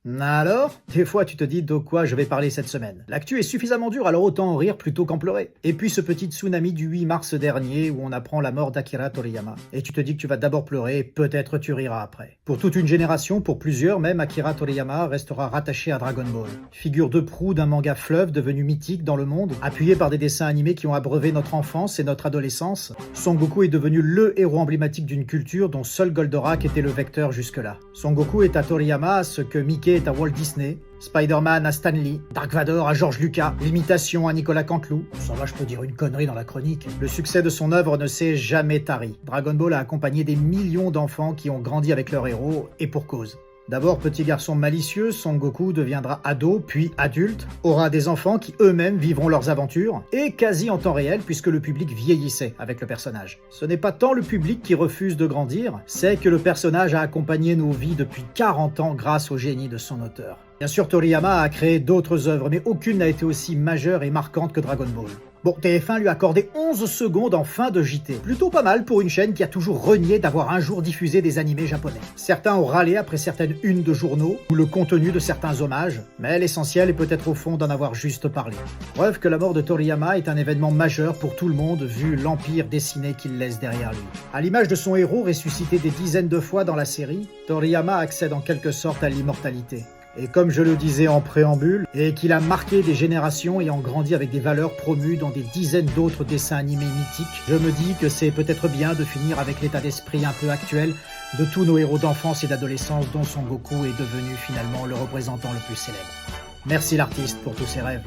Alors, des fois tu te dis de quoi je vais parler cette semaine. L'actu est suffisamment dure, alors autant en rire plutôt qu'en pleurer. Et puis ce petit tsunami du 8 mars dernier où on apprend la mort d'Akira Toriyama. Et tu te dis que tu vas d'abord pleurer et peut-être tu riras après. Pour toute une génération, pour plusieurs même, Akira Toriyama restera rattaché à Dragon Ball. Figure de proue d'un manga fleuve devenu mythique dans le monde, appuyé par des dessins animés qui ont abreuvé notre enfance et notre adolescence, Son Goku est devenu le héros emblématique d'une culture dont seul Goldorak était le vecteur jusque-là. Son Goku est à Toriyama ce que Mickey est à Walt Disney, Spider-Man à Stan Lee, Dark Vador à George Lucas, l'imitation à Nicolas Canteloup. Ça va, je peux dire une connerie dans la chronique. Le succès de son œuvre ne s'est jamais tari. Dragon Ball a accompagné des millions d'enfants qui ont grandi avec leur héros, et pour cause. D'abord petit garçon malicieux, Son Goku deviendra ado, puis adulte, aura des enfants qui eux-mêmes vivront leurs aventures, et quasi en temps réel puisque le public vieillissait avec le personnage. Ce n'est pas tant le public qui refuse de grandir, c'est que le personnage a accompagné nos vies depuis 40 ans grâce au génie de son auteur. Bien sûr, Toriyama a créé d'autres œuvres, mais aucune n'a été aussi majeure et marquante que Dragon Ball. Bon, TF1 lui a accordé 11 secondes en fin de JT. Plutôt pas mal pour une chaîne qui a toujours renié d'avoir un jour diffusé des animés japonais. Certains ont râlé après certaines unes de journaux ou le contenu de certains hommages, mais l'essentiel est peut-être au fond d'en avoir juste parlé. Preuve que la mort de Toriyama est un événement majeur pour tout le monde vu l'empire dessiné qu'il laisse derrière lui. À l'image de son héros ressuscité des dizaines de fois dans la série, Toriyama accède en quelque sorte à l'immortalité. Et comme je le disais en préambule, et qu'il a marqué des générations ayant grandi avec des valeurs promues dans des dizaines d'autres dessins animés mythiques, je me dis que c'est peut-être bien de finir avec l'état d'esprit un peu actuel de tous nos héros d'enfance et d'adolescence dont Son Goku est devenu finalement le représentant le plus célèbre. Merci l'artiste pour tous ses rêves.